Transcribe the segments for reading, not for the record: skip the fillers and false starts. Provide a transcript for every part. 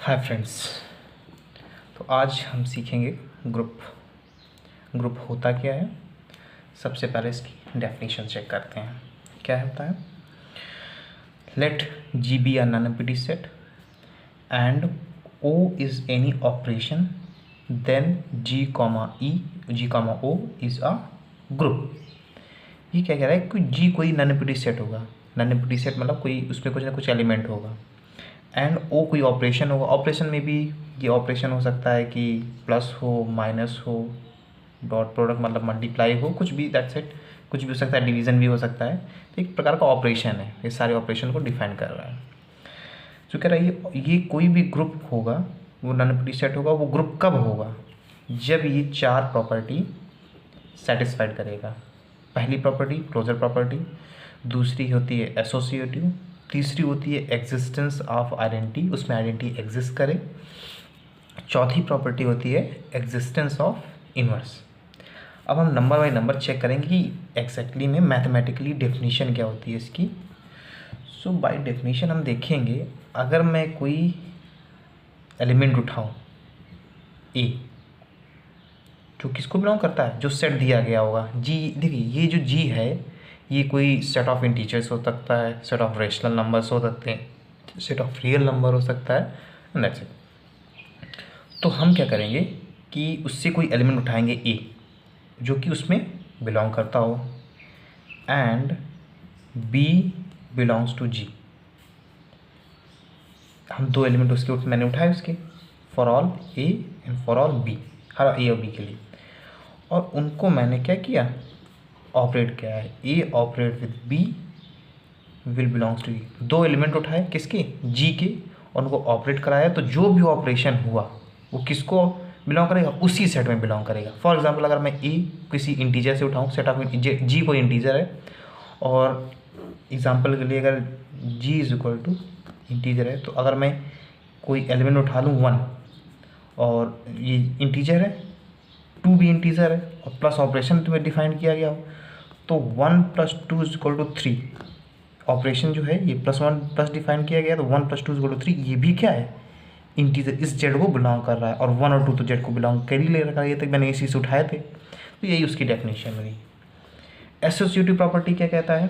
Hi friends. तो आज हम सीखेंगे ग्रुप। ग्रुप होता क्या है, सबसे पहले इसकी डेफिनेशन चेक करते हैं। क्या होता है? Let G be a non empty set and o is any operation then G comma o is a group. ये क्या कह रहा है? कि जी कोई नॉन एम्प्टी सेट होगा। नॉन एम्प्टी सेट मतलब कोई उसमें कुछ ना कुछ एलिमेंट होगा एंड ओ कोई ऑपरेशन होगा। ऑपरेशन में भी ये ऑपरेशन हो सकता है कि प्लस हो, माइनस हो, डॉट प्रोडक्ट मतलब मल्टीप्लाई हो, कुछ भी, दैट्स इट। कुछ भी हो सकता है, डिवीज़न भी हो सकता है। तो एक प्रकार का ऑपरेशन है, ये सारे ऑपरेशन को डिफाइन कर रहा है। जो कह रहा है ये कोई भी ग्रुप होगा, वो नॉन एम्प्टी सेट होगा। वो ग्रुप कब होगा? जब ये चार प्रॉपर्टी सेटिस्फाइड करेगा। पहली प्रॉपर्टी क्लोजर प्रॉपर्टी, दूसरी होती है एसोसिएटिव, तीसरी होती है एग्जिस्टेंस ऑफ आइडेंटिटी, उसमें आइडेंटिटी एग्जिस्ट करे, चौथी प्रॉपर्टी होती है एग्जिस्टेंस ऑफ इनवर्स। अब हम नंबर बाई नंबर चेक करेंगे कि एग्जैक्टली में मैथमेटिकली डेफिनेशन क्या होती है इसकी। सो बाय डेफिनेशन हम देखेंगे, अगर मैं कोई एलिमेंट उठाऊं ए, जो किसको बिलोंग करता है, जो सेट दिया गया होगा जी। देखिए ये जो जी है, ये कोई सेट ऑफ इंटीजर्स हो सकता है, सेट ऑफ रेशनल नंबर्स हो सकते हैं, सेट ऑफ रियल नंबर हो सकता है, दैट्स इट। तो हम क्या करेंगे कि उससे कोई एलिमेंट उठाएंगे ए, जो कि उसमें बिलोंग करता हो, and B belongs to G. हम दो एलिमेंट उसके मैंने उठाए उसके, for all A and for all B, हर ए और बी के लिए। और उनको मैंने क्या किया, ऑपरेट किया है। A operate with B will belongs to E. दो एलिमेंट उठाए किसके, जी के, और उनको ऑपरेट कराया। तो जो भी ऑपरेशन हुआ वो किसको बिलोंग करेगा, उसी सेट में बिलोंग करेगा। फॉर एग्जांपल अगर मैं ए किसी इंटीजर से उठाऊँ, सेट ऑफ जी कोई इंटीजर है, और एग्जांपल के लिए अगर जी इज इक्वल टू इंटीजर है, तो अगर मैं कोई एलिमेंट उठा लूँ 1, और ये इंटीजर है, 2 भी इंटीजर है, और प्लस ऑपरेशन तुम्हें डिफाइन किया गया हो, तो 1 + 2 इज इक्वल टू 3। ऑपरेशन जो है ये +1 प्लस डिफाइन किया गया, तो 1 + 2 इज इक्वल टू 3। ये भी क्या है, इंटीजर, इस जेड को बिलोंग कर रहा है, और 1 और 2 तो जेड को बिलोंग कर ही ले रखा है, ये तक मैंने इसी से उठाए थे। तो यही उसकी डेफिनेशन हुई। एसोसिएटिव प्रॉपर्टी क्या कहता है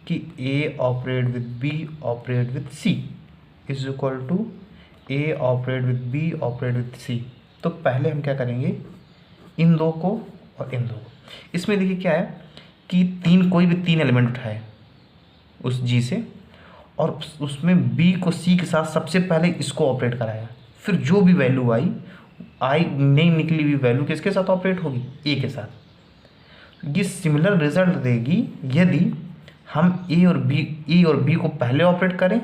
कि A operate with B operate with C is equal to A operate with B operate with C. तो पहले हम क्या करेंगे, इन दो को और इन दो को। इसमें देखिए क्या है कि कोई भी तीन एलिमेंट उठाए उस जी से, और उसमें बी को सी के साथ सबसे पहले इसको ऑपरेट कराया, फिर जो भी वैल्यू आई नई निकली हुई वैल्यू किसके साथ ऑपरेट होगी, ए के साथ। ये सिमिलर रिजल्ट देगी यदि हम ए और बी को पहले ऑपरेट करें,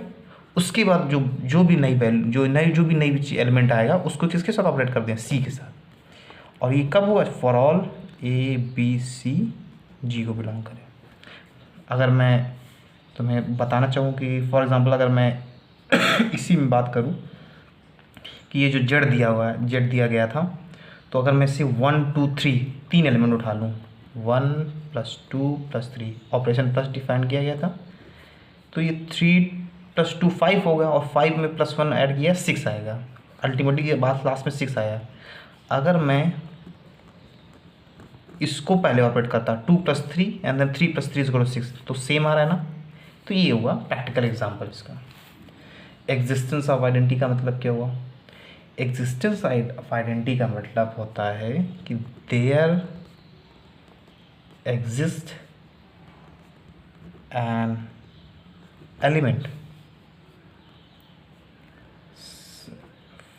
उसके बाद जो भी नई वैल्यू जो भी नई एलिमेंट आएगा उसको किसके साथ ऑपरेट कर दें, सी के साथ। और ये कब होगा, for all A B C G को बिलोंग करें। अगर मैं तुम्हें बताना चाहूँ कि फॉर एग्जांपल अगर मैं इसी में बात करूँ कि ये जो जेड दिया हुआ है, जेड दिया गया था, तो अगर मैं सिर्फ 1 2 3 तीन एलिमेंट उठा लूँ, 1 + 2 + 3, ऑपरेशन प्लस डिफाइन किया गया था, तो ये 3 + 2 5 होगा, और 5 में +1 ऐड किया 6 आएगा। अल्टीमेटली ये बात लास्ट में 6 आया। अगर मैं इसको पहले ऑपरेट करता 2 + 3 एंड देन 3 + 3 = 6, तो सेम आ रहा है ना। तो ये हुआ प्रैक्टिकल एग्जांपल इसका। एग्जिस्टेंस ऑफ आइडेंटिटी का मतलब क्या हुआ? एग्जिस्टेंस ऑफ आइडेंटिटी का मतलब होता है कि there exist an element,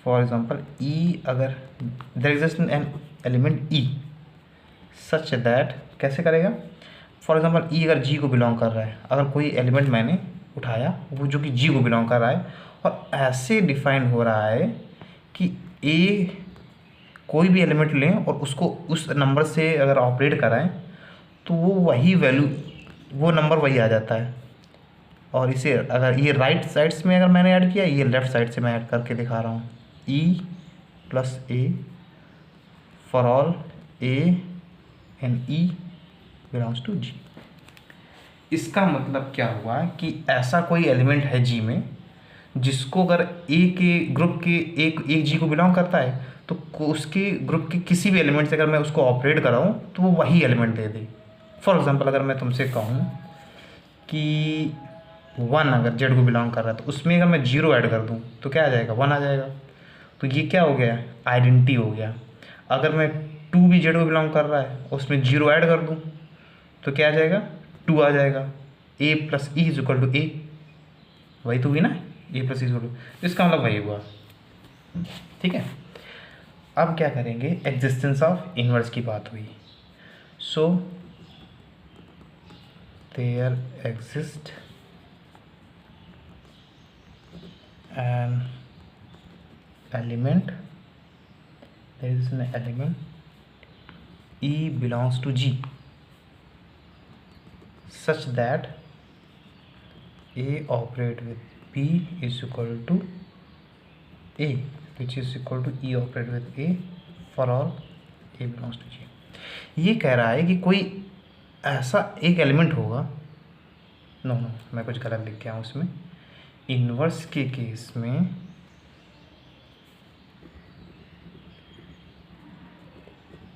for example E, अगर there exist an element E such that, कैसे करेगा, फॉर एग्जांपल ई अगर जी को बिलोंग कर रहा है, अगर कोई एलिमेंट मैंने उठाया वो जो कि जी को बिलोंग कर रहा है, और ऐसे डिफाइन हो रहा है कि ए कोई भी एलिमेंट लें और उसको उस नंबर से अगर ऑपरेट कराएं, तो वो वही वैल्यू, वो नंबर वही आ जाता है। और इसे अगर ये राइट साइड्स में अगर मैंने ऐड किया, ये लेफ़्ट साइड से मैं ऐड करके दिखा रहा हूँ, E + A for all A and E belongs to G. इसका मतलब क्या हुआ कि ऐसा कोई एलिमेंट है जी में जिसको अगर ए के ग्रुप के एक जी को बिलोंग करता है तो उसके ग्रुप के किसी भी एलिमेंट से अगर मैं उसको ऑपरेट कराऊँ तो वो वही element they they. For example अगर मैं तुमसे कहूँ कि 1 अगर जेड को बिलोंग कर रहा है तो उसमें अगर मैं 0 ऐड कर दूँ तो क्या आ जाएगा, 1 आ जाएगा। तो ये क्या हो गया, आइडेंटिटी हो गया। अगर मैं 2 भी जेड को बिलोंग कर रहा है उसमें 0 ऐड कर दूँ तो क्या आ जाएगा, 2 आ जाएगा। A plus E is equal to A, वही तो हुई ना, A plus E is equal to, इसका मतलब वही हुआ। ठीक है, अब क्या करेंगे, एग्जिस्टेंस ऑफ इनवर्स की बात हुई। So there exist an element, there is an element E belongs to G such that A operate with B is equal to A, which is equal to E operate with A for all A belongs to G। ये कह रहा है कि कोई ऐसा एक element होगा, no मैं कुछ गलत लिख के आऊँ उसमें। इन्वर्स के केस में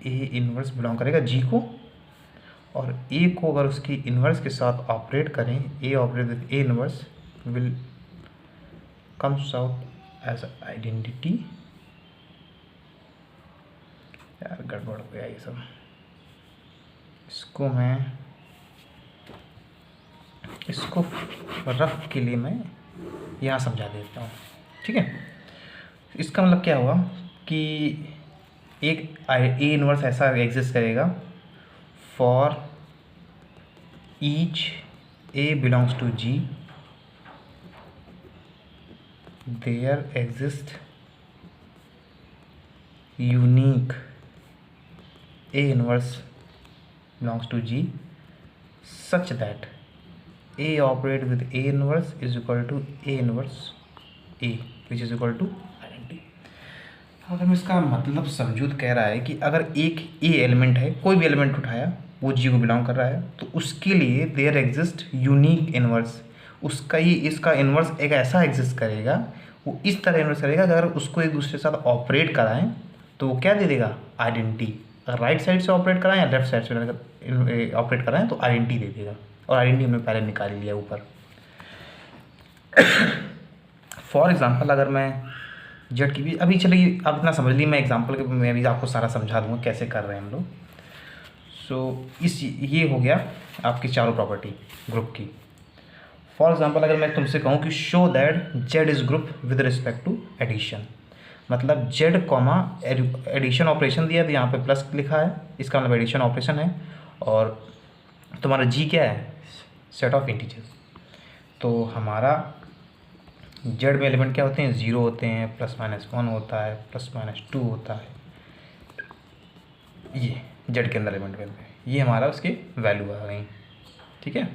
ए इन्वर्स बिलोंग करेगा जी को, और ए को अगर उसकी इन्वर्स के साथ ऑपरेट करें, A operate with A inverse will comes out as identity. यार गड़बड़ हो गया ये सब, इसको रफ के लिए मैं यहाँ समझा देता हूँ। ठीक है, इसका मतलब क्या हुआ कि एक ए इनवर्स ऐसा एग्जिस्ट करेगा for each a belongs to G, there exist unique a inverse belongs to G such that A operate with A inverse is equal to A inverse A which is equal to identity। अगर मैं इसका मतलब समझूँ तो कह रहा है कि अगर एक A एलिमेंट है, कोई भी एलिमेंट उठाया वो G को बिलोंग कर रहा है, तो उसके लिए देयर एग्जिस्ट यूनिक इनवर्स, उसका ही इसका इनवर्स एक ऐसा एग्जिस्ट करेगा, वो इस तरह इनवर्स करेगा कि अगर उसको एक दूसरे के साथ ऑपरेट कराएं तो वो क्या दे देगा, आइडेंटिटी। अगर राइट साइड से ऑपरेट कराएं या लेफ्ट साइड से ऑपरेट कराएं तो आइडेंटिटी दे देगा, और आइडेंटिटी हमने पहले निकाल लिया ऊपर। फॉर एग्जांपल अगर मैं जेड की भी, अभी चलिए आप इतना समझ ली, मैं एग्जांपल के मैं भी आपको सारा समझा दूंगा कैसे कर रहे हैं हम लोग। सो ये हो गया आपकी चारों प्रॉपर्टी ग्रुप की। फॉर एग्जांपल अगर मैं तुमसे कहूँ कि show that Z is group with respect to addition, मतलब जेड कॉमा एडिशन ऑपरेशन दिया, तो यहाँ पे प्लस लिखा है, इसका मतलब एडिशन ऑपरेशन है, और तुम्हारा जी क्या है, सेट ऑफ इंटीजर्स। तो हमारा जेड में एलिमेंट क्या होते हैं, 0 होते हैं, ±1 होता है, ±2 होता है, ये जेड के अंदर एलिमेंट में ये हमारा उसकी वैल्यू आ गई। ठीक है,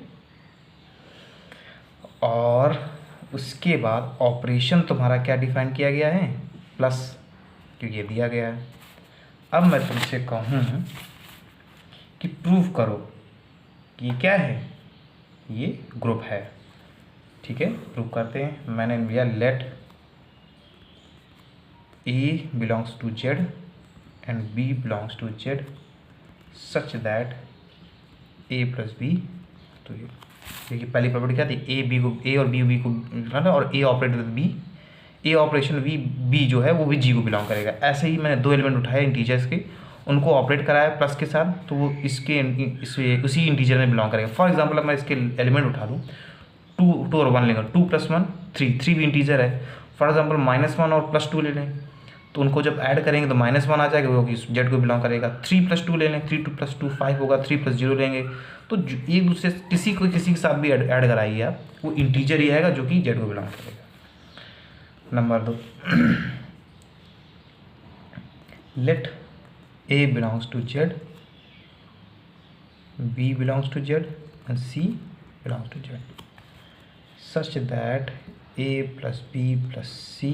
और उसके बाद ऑपरेशन तुम्हारा क्या डिफाइन किया गया है, प्लस, क्योंकि ये दिया गया है। अब मैं तुमसे कहूँ कि प्रूव करो कि ये क्या है, ये ग्रुप है। ठीक है, प्रूव करते हैं। मैंने लिया let A belongs to Z and B belongs to Z such that a plus b, तो ये देखिए पहली प्रॉपर्टी क्या थी, ए बी को, ए और बी को, और A operate with B, A operation B जो है वो भी जी को बिलोंग करेगा। ऐसे ही मैंने 2 एलिमेंट उठाए इंटीजर्स के, उनको ऑपरेट कराया प्लस के साथ, तो वो उसी इंटीजर में बिलोंग करेगा। फॉर एग्जांपल अब मैं इसके एलिमेंट उठा लूँ, 2 और 1 लेंगे, 2 + 1 3 भी इंटीजर है। फॉर एग्जांपल -1 और +2 ले लें, तो उनको जब ऐड करेंगे तो -1 आ जाएगा, वो जेड को बिलोंग करेगा। 3 + 2 ले लें, 3 + 2 5 होगा, 3 + 0 लेंगे, तो एक दूसरे किसी के साथ भी ऐड कराइए आप, वो इंटीजर ही आएगा जो कि जेड को बिलोंग करेगा। Number 2, let A belongs to Z, B belongs to Z and C belongs to Z such that A plus B plus C,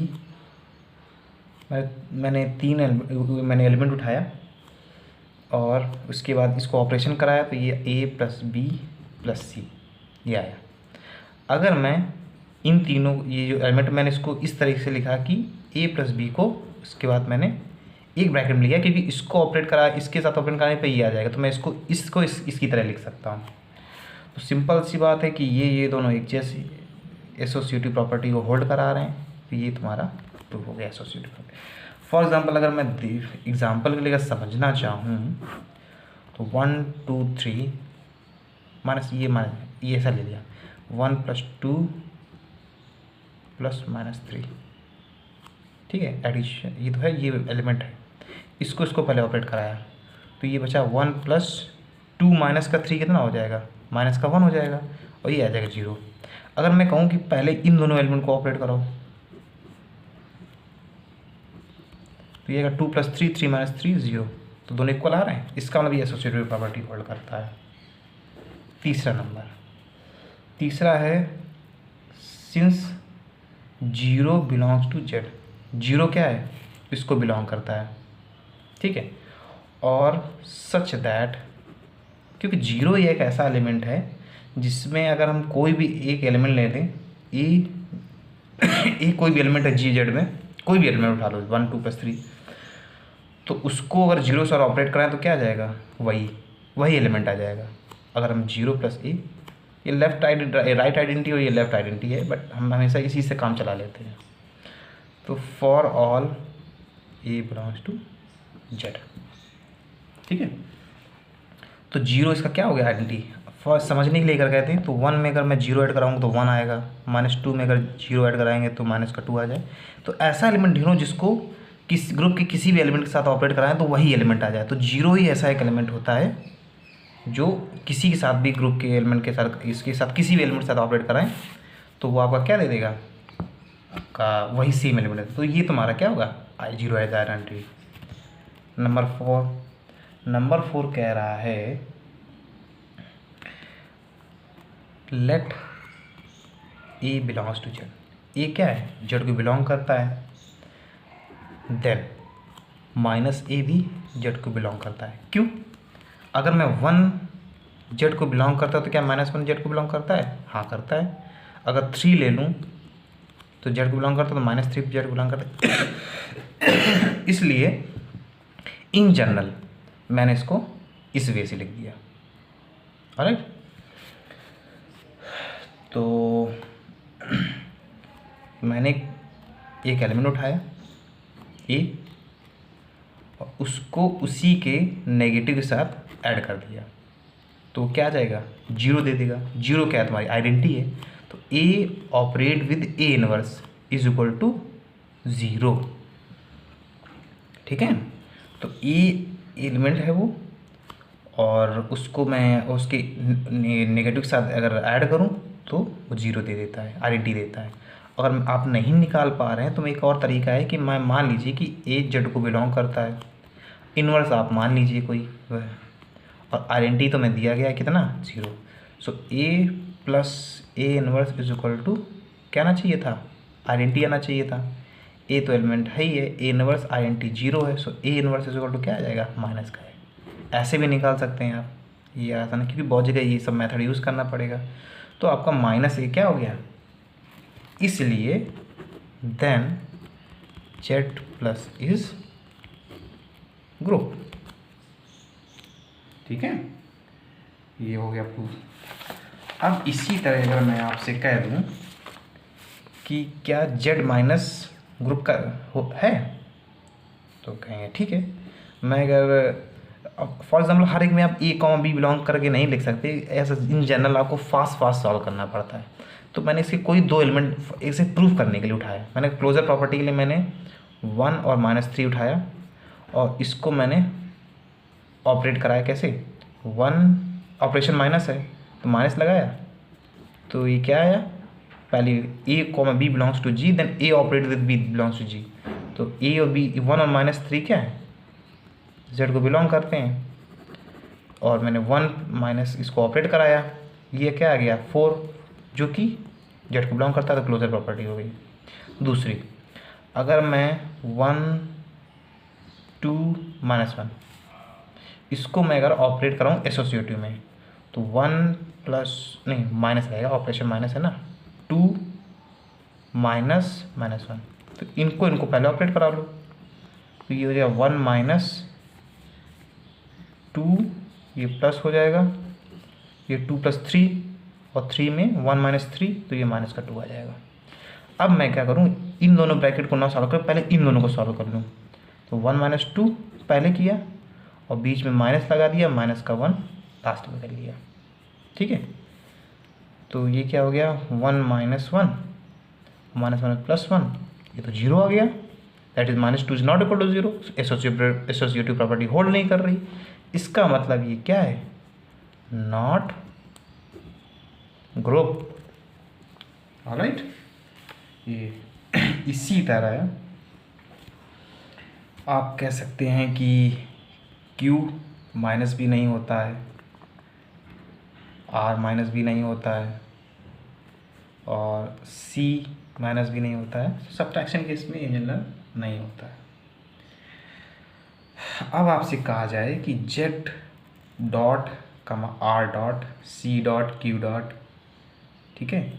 मैंने मैंने एलिमेंट उठाया और उसके बाद इसको ऑपरेशन कराया, तो ये A + B + C ये आया। अगर मैं इन तीनों, ये जो एलिमेंट मैंने इसको इस तरीके से लिखा कि ए प्लस बी को, उसके बाद मैंने एक ब्रैकेट में लिया क्योंकि इसको ऑपरेट करा, इसके साथ ऑपरेट कराने पे ये आ जाएगा, तो मैं इसको इसकी तरह लिख सकता हूँ। तो सिंपल सी बात है कि ये दोनों एक जैसी एसोसिएटिव प्रॉपर्टी को होल्ड करा रहे हैं, तो ये तुम्हारा प्रूफ हो गया एसोसिएटिव प्रॉपर्टी। फॉर एग्जांपल अगर मैं एग्जांपल के लिए अगर समझना चाहूँ तो 1 2 3 माइनस ये ऐसा ले लिया 1 + 2 + -3, ठीक है, एडिशन ये तो है, ये एलिमेंट है, इसको पहले ऑपरेट कराया तो ये बचा 1 + 2 -3 कितना हो जाएगा, -1 हो जाएगा, और ये आ जाएगा 0। अगर मैं कहूँ कि पहले इन दोनों एलिमेंट को ऑपरेट कराओ तो ये आएगा 2 + 3 3 -3 0, तो दोनों इक्वल आ रहे हैं, इसका मतलब ये एसोसिएटिव प्रॉपर्टी होल्ड करता है। तीसरा नंबर, तीसरा है सिंस 0 बिलोंग्स टू Z, 0 क्या है, इसको बिलोंग करता है, ठीक है, और सच दैट, क्योंकि 0 ये एक ऐसा एलिमेंट है जिसमें अगर हम कोई भी एक एलिमेंट ले लें, ए कोई भी एलिमेंट है GZ में, कोई भी एलिमेंट उठा लो 1 2 + 3, तो उसको अगर 0 से ऑपरेट कराएं तो क्या आ जाएगा, वही एलिमेंट आ जाएगा। अगर हम 0 + a, ये राइट आइडेंटिटी और ये लेफ्ट आइडेंटिटी है, बट हम हमेशा इसी से काम चला लेते हैं। तो for all a belongs to Z, ठीक है, तो 0 इसका क्या हो गया आइडेंटिटी, फॉर समझने के लिए कर कहते हैं। तो 1 में अगर मैं 0 ऐड कराऊंगा तो 1 आएगा, -2 में अगर 0 ऐड कराएंगे तो -2 आ जाए। तो ऐसा एलिमेंट ढूंढो जिसको किस ग्रुप के किसी भी एलिमेंट के साथ ऑपरेट कराएं तो वही एलिमेंट आ जाए। तो 0 ही ऐसा एक एलिमेंट होता है जो किसी के साथ भी ग्रुप के एलिमेंट के साथ, इसके साथ किसी भी एलिमेंट के साथ ऑपरेट कराएं तो वो आपका क्या दे देगा, आपका वही सेम एलिमेंट है। तो ये तुम्हारा क्या होगा, 0 एज आइडेंटिटी। नंबर 4 कह रहा है let A belongs to Z, a क्या है, Z को बिलोंग करता है, देन -a भी Z को बिलोंग करता है। क्यों, अगर मैं 1 Z को बिलोंग करता है तो क्या -1 Z को बिलोंग करता है, हाँ करता है। अगर 3 ले लूँ तो Z को बिलोंग करता है, तो -3 Z को बिलोंग करता है। इसलिए इन जनरल मैंने इसको इस वे से लिख दिया, ऑलराइट। तो मैंने एक एलिमेंट उठाया ए और उसको उसी के नेगेटिव के साथ ऐड कर दिया, तो क्या आ जाएगा, 0 दे देगा। 0 क्या है, तुम्हारी आइडेंटिटी है, तो A operate with A inverse is equal to 0, ठीक है। तो ए एलिमेंट है वो, और उसको मैं उसके नेगेटिव के साथ अगर ऐड करूं तो वो 0 दे देता है, आइडेंटिटी देता है। अगर आप नहीं निकाल पा रहे हैं तो एक और तरीका है कि मैं मान लीजिए कि ए Z को बिलोंग करता है, इनवर्स आप मान लीजिए कोई वह, और आइडेंटिटी तो मैं दिया गया है कितना, 0। So A + A inverse is equal to क्या आना चाहिए था, आइडेंटिटी आना चाहिए था। ए तो एलिमेंट है ही है, A इनवर्स आइडेंटिटी 0 है, so A inverse is equal to क्या आ जाएगा, माइनस का है। ऐसे भी निकाल सकते हैं आप, ये आसान है क्योंकि बहुत जगह ये सब मेथड यूज़ करना पड़ेगा। तो आपका -a क्या हो गया, इसलिए then Z plus is group, ठीक है, ये हो गया प्रूफ। अब इसी तरह अगर मैं आपसे कह दूं कि क्या Z माइनस ग्रुप का है, तो कहेंगे ठीक है। मैं अगर फॉर एग्जाम्पल हर एक में आप A, B बिलोंग करके नहीं लिख सकते, ऐसा इन जनरल आपको फास्ट सॉल्व करना पड़ता है। तो मैंने इसके कोई 2 एलिमेंट इसे प्रूफ करने के लिए उठाया। मैंने क्लोजर प्रॉपर्टी के लिए मैंने 1 और -3 उठाया और इसको मैंने ऑपरेट कराया कैसे, 1 ऑपरेशन माइनस है तो माइनस लगाया, तो ये क्या आया, पहले A, B belongs to G, then A operate with B belongs to G। तो A और B 1 और -3 क्या है, Z को बिलोंग करते हैं, और मैंने 1 - इसको ऑपरेट कराया, ये क्या आ गया 4, जो कि Z को बिलोंग करता है, तो क्लोजर प्रॉपर्टी हो गई। दूसरी, अगर मैं 1 2 -1 इसको मैं अगर ऑपरेट कराऊँ एसोसिएटिव में, तो 1 प्लस नहीं माइनस रहेगा, ऑपरेशन माइनस है ना, 2 माइनस माइनस वन, तो इनको पहले ऑपरेट करा लो, तो ये हो जाएगा 1 माइनस 2, ये प्लस हो जाएगा, ये 2 प्लस 3 और 3 में 1 माइनस 3, तो ये माइनस का 2 आ जाएगा। अब मैं क्या करूँ, इन दोनों ब्रैकेट को ना सॉल्व कर, पहले इन दोनों को सॉल्व कर लूँ। तो 1 माइनस 2 पहले किया और बीच में माइनस लगा दिया, माइनस का 1 लास्ट में कर लिया। ठीक है, तो ये क्या हो गया, 1 माइनस 1 माइनस माइनस प्लस 1, ये तो 0 आ गया। That is minus 2 is not equal to 0, associative property hold नहीं कर रही। इसका मतलब ये क्या है, नॉट ग्रुप। ऑलराइट, ये इसी तरह आप कह सकते हैं कि Q माइनस भी नहीं होता है, R माइनस भी नहीं होता है और C माइनस भी नहीं होता है, सब्ट्रैक्शन केस में इन जनरल नहीं होता है। अब आपसे कहा जाए कि Z डॉट कमा R dot C dot Q dot, ठीक है,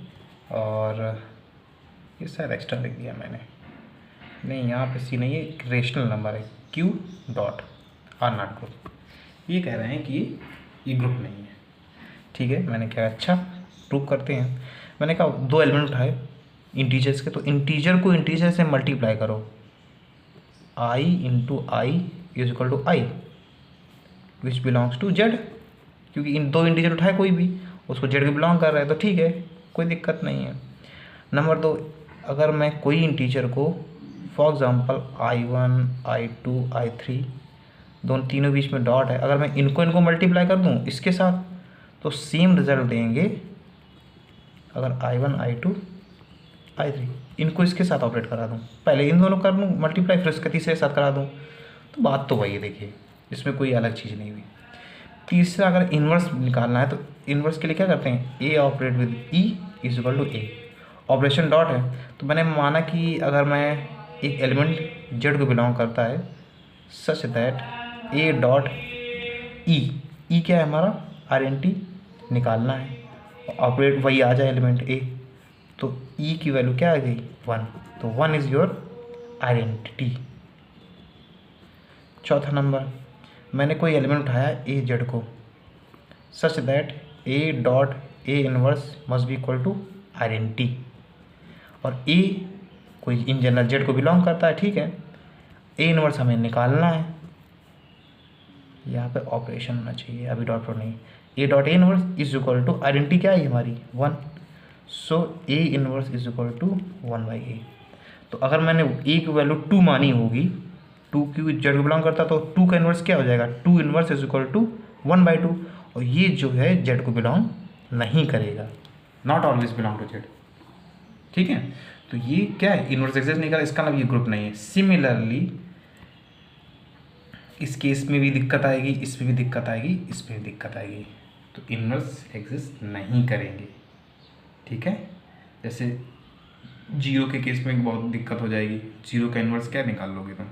और ये शायद एक्स्ट्रा लिख दिया मैंने, नहीं यहाँ पे C नहीं है, एक रेशनल नंबर है, Q dot R not group. ये कह रहे हैं कि ये ग्रुप नहीं है। ठीक है, मैंने कहा अच्छा प्रूव करते हैं। मैंने कहा दो एलिमेंट उठाए इंटीजर्स के, तो इंटीजर को इंटीजर से मल्टीप्लाई करो, I into I is equal to I which belongs to Z, क्योंकि इन दो इंटीजर उठाए कोई भी उसको जेड के बिलोंग कर रहा है, तो ठीक है, कोई दिक्कत नहीं है। नंबर 2, अगर मैं कोई इंटीजर को for example I1 I2 I3 दोनों तीनों बीच में डॉट है, अगर मैं इनको मल्टीप्लाई कर दूं इसके साथ तो सेम रिजल्ट देंगे। अगर I1 I2 I3 इनको इसके साथ ऑपरेट करा दूं, पहले इन दोनों कर दूं मल्टीप्लाई, फिर इसके तीसरे साथ करा दूं, तो बात तो वही है, देखिए इसमें कोई अलग चीज़ नहीं हुई। तीसरा, अगर इन्वर्स निकालना है तो इन्वर्स के लिए क्या करते हैं, A operate with E is equal to A, operation dot है। तो मैंने माना कि अगर मैं एक एलिमेंट जेड को बिलोंग करता है such that a dot E क्या है हमारा आइडेंटिटी निकालना है, ऑपरेट वही आ जाए एलिमेंट ए, तो ई की वैल्यू क्या आ गई 1, तो 1 इज़ योर आइडेंटिटी। चौथा नंबर, मैंने कोई एलिमेंट उठाया ए जेड को such that a dot A inverse must be equal to identity, और ए कोई इन जनरल जेड को बिलोंग करता है, ठीक है, ए इनवर्स हमें निकालना है, यहाँ पे ऑपरेशन होना चाहिए, अभी डॉट पर नहीं, A dot A inverse is equal to identity क्या है हमारी 1, so A inverse is equal to 1 by A. तो अगर मैंने ए की वैल्यू 2 मानी होगी, 2 क्योंकि जेड को बिलोंग करता, तो 2 का इन्वर्स क्या हो जाएगा, 2 inverse is equal to 1 by 2, और ये जो है जेड को बिलोंग नहीं करेगा, not always belong to Z. ठीक है, तो ये क्या है, इन्वर्स एग्जिस्ट नहीं कर, इसका मतलब ये ग्रुप नहीं है। सिमिलरली इस केस में भी दिक्कत आएगी, इसमें भी दिक्कत आएगी, इसमें भी दिक्कत आएगी, तो इन्वर्स एग्जिस्ट नहीं करेंगे। ठीक है, जैसे जीरो के केस में बहुत दिक्कत हो जाएगी, जीरो का इन्वर्स क्या निकाल लोगे तुम,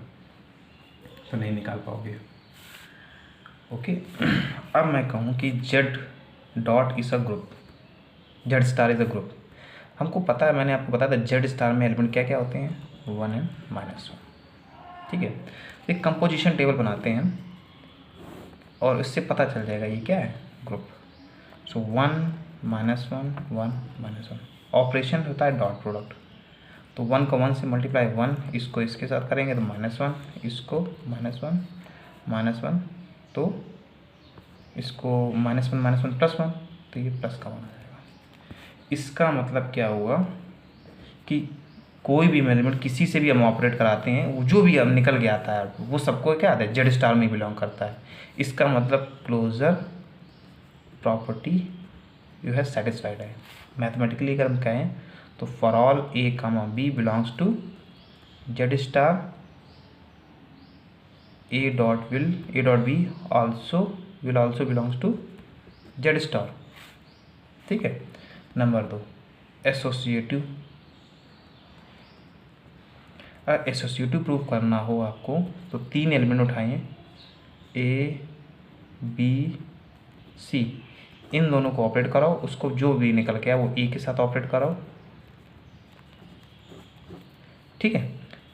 तो नहीं निकाल पाओगे। ओके, अब मैं कहूँ कि Z dot is a group, Z star is a group. हमको पता है, मैंने आपको बताया था जेड स्टार में एलिमेंट क्या क्या होते हैं, 1 एंड -1। ठीक है, एक कंपोजिशन टेबल बनाते हैं और इससे पता चल जाएगा ये क्या है, ग्रुप। सो 1 -1 1 -1, ऑपरेशन होता है डॉट प्रोडक्ट, तो 1 को 1 से मल्टीप्लाई 1, इसको इसके साथ करेंगे तो -1, इसको -1 -1, तो इसको -1 +1, तो ये प्लस का 1 आ जाएगा। इसका मतलब क्या हुआ कि कोई भी एलिमेंट किसी से भी हम ऑपरेट कराते हैं, वो जो भी अब निकल के आता है वो सबको क्या आता है, जेड स्टार में बिलोंग करता है। इसका मतलब क्लोजर प्रॉपर्टी जो है सेटिस्फाइड है। मैथमेटिकली अगर हम कहें तो for all a comma b belongs to Z star, a dot b will also belongs to Z star. ठीक है, नंबर 2, एसोसिएटिव प्रूफ करना हो आपको तो 3 एलिमेंट उठाइए, ए बी सी, इन दोनों को ऑपरेट कराओ, उसको जो भी निकल के आए वो ए के साथ ऑपरेट कराओ, ठीक है।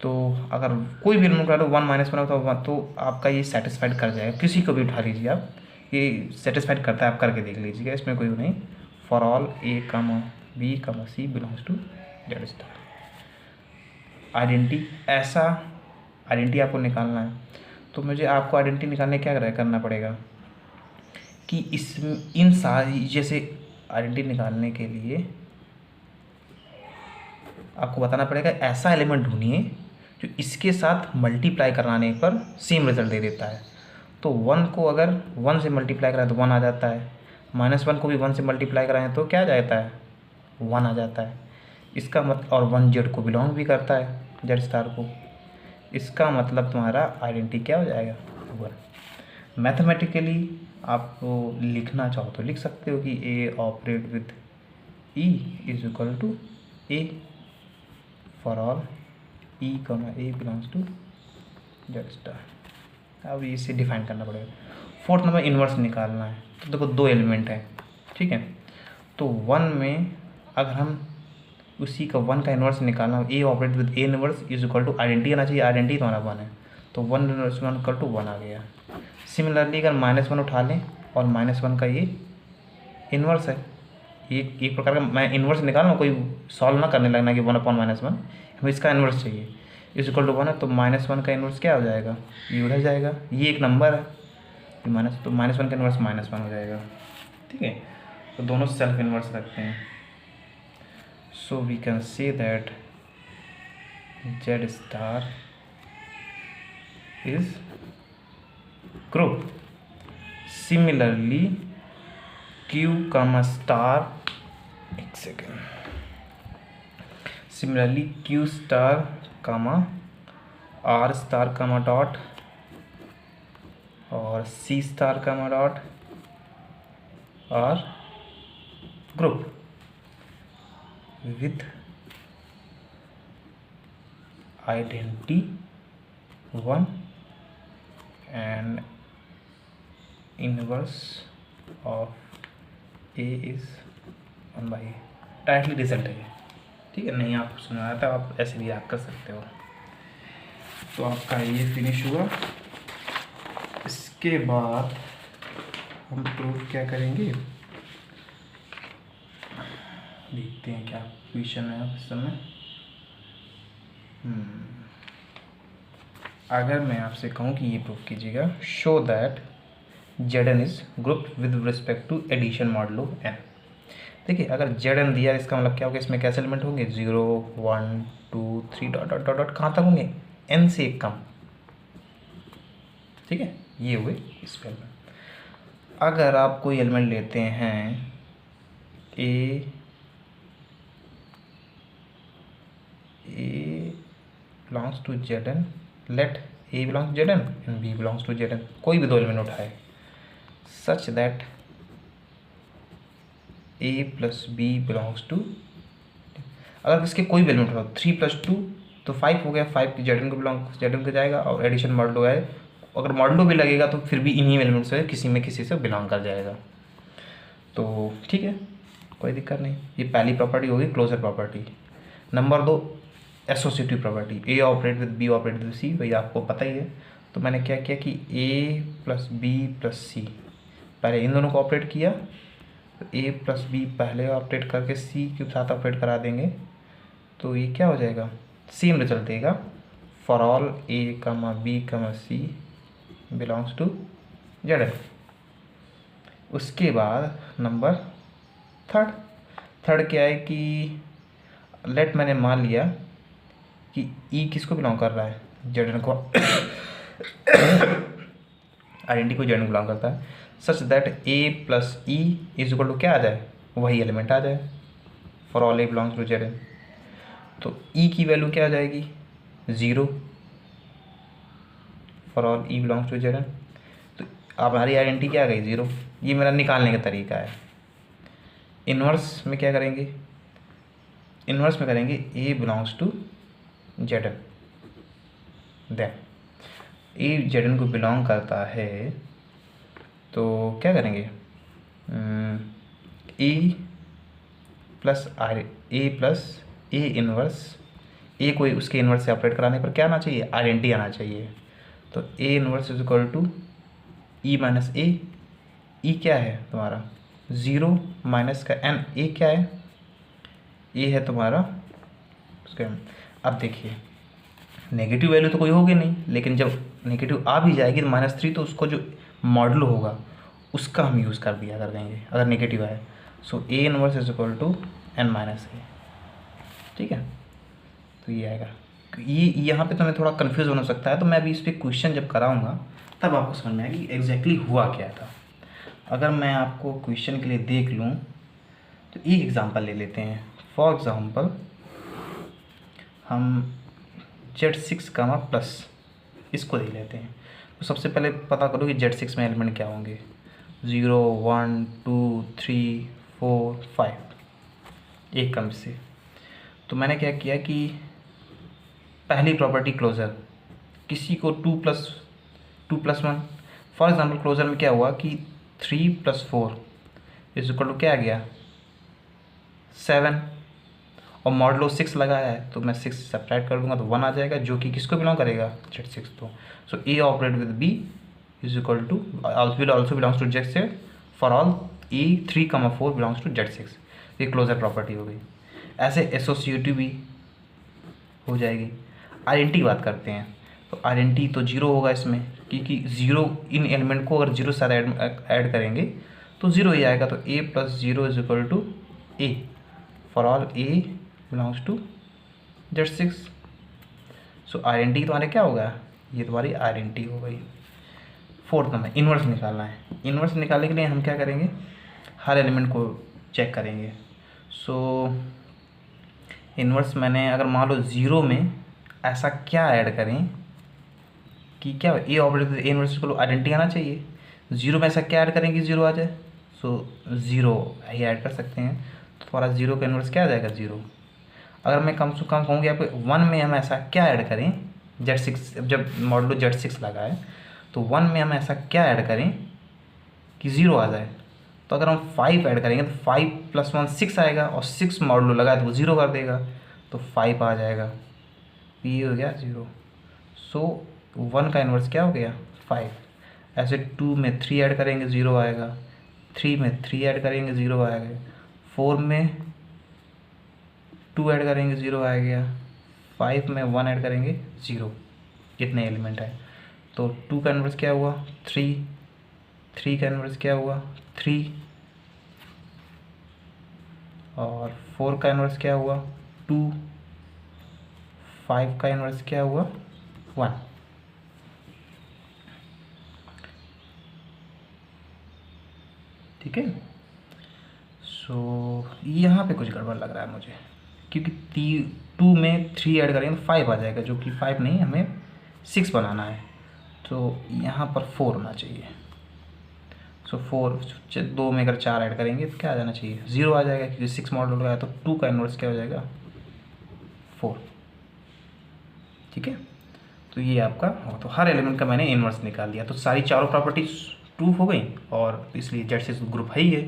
तो अगर कोई भी एलिमेंट उठा लो 1 माइनस 1 होता है तो आपका ये सेटिस्फाइड कर जाएगा। किसी को भी उठा लीजिए आप, ये सेटिस्फाइड करता है, आप करके देख लीजिएगा, इसमें कोई नहीं। For all A comma b comma c belongs to Z star. Identity, ऐसा आइडेंटिटी आपको निकालना है तो मुझे आपको आइडेंटिटी निकालने क्या करना पड़ेगा कि इस इन सारी, जैसे आइडेंटिटी निकालने के लिए आपको बताना पड़ेगा ऐसा एलिमेंट ढूंढिए जो इसके साथ मल्टीप्लाई कराने पर सेम रिजल्ट दे देता है। तो 1 को अगर 1 से मल्टीप्लाई कराएं तो 1 आ जाता है, -1 को भी 1 से मल्टीप्लाई कराएं तो क्या आ जाता है, 1 आ जाता है। इसका मतलब, और 1 जेड को बिलोंग भी करता है, जेड स्टार को। इसका मतलब तुम्हारा आइडेंटिटी क्या हो जाएगा, 1। मैथमेटिकली आप लिखना चाहो तो लिख सकते हो कि A operate with E is equal to A for all E comma A belongs to Z star. अब इसे डिफाइन करना पड़ेगा। 4th नंबर इन्वर्स निकालना है। तो देखो 2 एलिमेंट है, ठीक है। तो 1 में अगर हम उसी का 1 का इन्वर्स निकालना हो, A operate with A inverse is equal to identity आना चाहिए, आइडेंटिटी तुम्हारा 1 है तो 1 इन्वर्स 1 इक्वल टू 1 आ गया। सिमिलरली अगर -1 उठा लें और -1 का ये इन्वर्स है, एक प्रकार का मैं इन्वर्स निकाल रहा हूँ, कोई सॉल्व ना करने लगना कि 1/-1 हमें इसका इन्वर्स चाहिए, इज इक्वल टू 1 है तो -1 का इन्वर्स क्या हो जाएगा, ये उधर जाएगा, ये एक नंबर है तो -1 का इन्वर्स -1 हो जाएगा, ठीक है। तो दोनों सेल्फ इन्वर्स रखते हैं। So we can say that Z star is group. Similarly Q comma star, एक second, similarly Q star comma R star comma dot और C स्टार कामा डॉट और group with identity 1 and inverse of a is 1/a। Directly result है ये, ठीक है। नहीं आपको सुना था, आप ऐसे भी याद कर सकते हो। तो आपका ये फिनिश हुआ। इसके बाद हम प्रूफ क्या करेंगे, देखते हैं क्या क्वेश्चन है इस समय। अगर मैं आपसे कहूँ कि ये प्रूफ कीजिएगा, show that Zn is group with respect to addition modulo n। देखिए अगर Zn दिया इसका मतलब क्या होगा, इसमें कैसे एलिमेंट होंगे, 0 1 2 3 डॉट डॉट डॉट डॉट कहाँ तक होंगे, n से एक कम, ठीक है। ये हुए इस पे एलिमेंट। अगर आप कोई एलिमेंट लेते हैं A belongs to Zn, let A belongs to Zn and B belongs to Zn, कोई भी 2 एलिमेंट उठाए such that a plus b belongs to, अगर इसके कोई भी एलिमेंट हो 3 + 2 तो 5 हो गया, 5 Zn को जाएगा और एडिशन मॉडुलो है, अगर मॉडुलो भी लगेगा तो फिर भी इन्हीं एलिमेंट से किसी से बिलोंग कर जाएगा। तो ठीक है, कोई दिक्कत नहीं। ये पहली प्रॉपर्टी होगी closure property. Number 2 associative property, a operate with B operate with c, वही आपको पता ही है। तो मैंने क्या किया कि a + b + c, पहले इन दोनों को ऑपरेट किया, तो a + b पहले ऑपरेट करके c के साथ ऑपरेट करा देंगे तो ये क्या हो जाएगा, सेम रिजल्ट देगा। For all a, b, c belongs to Zn। उसके बाद नंबर थर्ड क्या है कि लेट मैंने मान लिया कि e किसको बिलोंग कर रहा है, Zn को आइडेंटिटी को Zn बिलोंग करता है, such that a + e is equal to क्या आ जाए, वही एलिमेंट आ जाए, for all a belongs to Zn। तो e की वैल्यू क्या आ जाएगी, 0, for all e belongs to Zn। तो अब हमारी आइडेंटिटी क्या आ गई, 0। ये मेरा निकालने का तरीका है। इन्वर्स में क्या करेंगे, इन्वर्स में करेंगे a belongs to Zn, then a Zn को बिलोंग करता है तो क्या करेंगे, a + a इन्वर्स ए को उसके इन्वर्स से ऑपरेट कराने पर क्या आना चाहिए, आइडेंटिटी आना चाहिए। तो A inverse is equal to E minus A. E क्या है तुम्हारा 0 माइनस का एन, ए क्या है, ए है तुम्हारा उसका। अब देखिए नेगेटिव वैल्यू तो कोई होगी नहीं, लेकिन जब नेगेटिव आ भी जाएगी तो -3 तो उसको जो मॉडल होगा उसका हम यूज़ कर दिया कर देंगे अगर नेगेटिव आए। So A inverse is equal to n minus A. ठीक है, तो ये आएगा। ये यहाँ पे तुम्हें थोड़ा कन्फ्यूज़ होना सकता है, तो मैं अभी इस पर क्वेश्चन जब कराऊंगा तब आपको समझ में आएगा कि एग्जैक्टली हुआ क्या था। अगर मैं आपको क्वेश्चन के लिए देख लूँ तो एक एग्जांपल ले लेते हैं। फॉर एग्ज़ाम्पल हम Z6 का प्लस इसको दे लेते हैं। तो सबसे पहले पता करो कि Z6 में एलिमेंट क्या होंगे, 0 1 2 3 4 5, एक कम से। तो मैंने क्या किया कि पहली प्रॉपर्टी क्लोज़र, किसी को 2 + 1, फॉर एग्जांपल क्लोज़र में क्या हुआ कि 3 + 4 इज इक्वल टू क्या आ गया 7, और मॉडलो 6 लगाया है तो मैं 6 सब्ट्रैक्ट कर दूंगा तो 1 आ जाएगा, जो कि किसको बिलोंग करेगा Z6। तो so a operate with b is equal to will also belongs to Z6 for all a 3, 4 belongs to Z6। ये क्लोजर प्रॉपर्टी हो गई। ऐसे एसोसिएटिव भी हो जाएगी। आइडेंटिटी बात करते हैं, तो आइडेंटिटी तो 0 होगा इसमें, क्योंकि 0 इन एलिमेंट को अगर 0 साथ ऐड करेंगे तो 0 ही आएगा। तो a + 0 is equal to A for all a belongs to Z6। So identity तुम्हारे क्या होगा, ये तुम्हारी आइडेंटिटी हो गई। फोर्थ नंबर इन्वर्स निकालना है। इन्वर्स निकालने के लिए हम क्या करेंगे, हर एलिमेंट को चेक करेंगे। सो इन्वर्स मैंने अगर मान लो 0 में ऐसा क्या ऐड करें कि क्या ए ऑपरेटर ए इन्वर्स को आइडेंटिटी आना चाहिए। 0 में ऐसा क्या ऐड करें कि 0 आ जाए, सो 0 ही ऐड कर सकते हैं। तो तुम्हारा 0 का इन्वर्स क्या आ जाएगा 0। अगर मैं कम से कम कहूँगी आपको 1 में हम ऐसा क्या ऐड करें, Z6 जब मॉडलो Z6 लगाए तो 1 में हम ऐसा क्या ऐड करें कि 0 आ जाए। तो अगर हम 5 ऐड करेंगे तो 5 + 1 6 आएगा, और 6 मॉडलो लगाए तो वो 0 कर देगा, तो 5 आ जाएगा, ये हो गया 0। सो 1 का इन्वर्स क्या हो गया 5। ऐसे 2 में 3 ऐड करेंगे 0 आएगा, 3 में 3 ऐड करेंगे 0 आएगा, 4 में 2 ऐड करेंगे 0 आ गया, 5 में 1 ऐड करेंगे 0। कितने एलिमेंट है, तो 2 का इन्वर्स क्या हुआ 3, 3 का इन्वर्स क्या हुआ 3, और 4 का इन्वर्स क्या हुआ 2, 5 का इन्वर्स क्या हुआ 1। ठीक है। सो यहाँ पे कुछ गड़बड़ लग रहा है मुझे, क्योंकि 2 में 3 ऐड करेंगे तो 5 आ जाएगा, जो कि 5 नहीं, हमें 6 बनाना है। तो यहाँ पर 4 होना चाहिए। सो 4 2 में अगर 4 ऐड करेंगे तो क्या आ जाना चाहिए 0 आ जाएगा, क्योंकि 6 मॉडल लगाया। तो 2 का इन्वर्स क्या हो जाएगा 4। ठीक है, तो ये आपका हो। तो हर एलिमेंट का मैंने इन्वर्स निकाल दिया। तो सारी चारों प्रॉपर्टीज ट्रू हो गई, और इसलिए Z6 ग्रुप है ही है।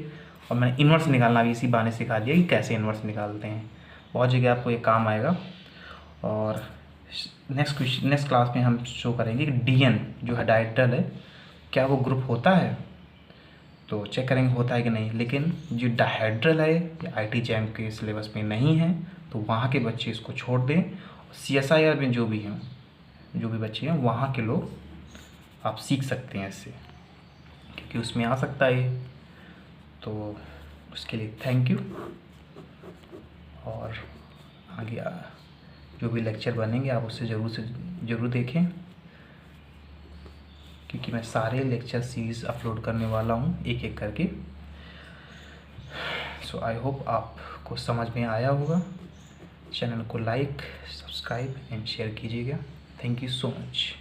और मैंने इन्वर्स निकालना भी इसी बहाने सिखा दिया कि कैसे इन्वर्स निकालते हैं। बहुत जगह आपको ये काम आएगा। और नेक्स्ट क्लास में हम शो करेंगे कि DN जो है डायहेड्रल है, क्या वो ग्रुप होता है, तो चेक करेंगे होता है कि नहीं। लेकिन जो डायहेड्रल है या IIT JAM के सिलेबस में नहीं है, तो वहाँ के बच्चे इसको छोड़ दें। CSIR में जो भी हैं, जो भी बच्चे हैं वहाँ के लोग आप सीख सकते हैं इससे, क्योंकि उसमें आ सकता है। तो उसके लिए थैंक यू। और आगे जो भी लेक्चर बनेंगे आप उससे ज़रूर देखें, क्योंकि मैं सारे लेक्चर सीरीज़ अपलोड करने वाला हूँ एक एक करके। सो आई होप आपको समझ में आया होगा। चैनल को लाइक, सब्सक्राइब एंड शेयर कीजिएगा। Thank you so much.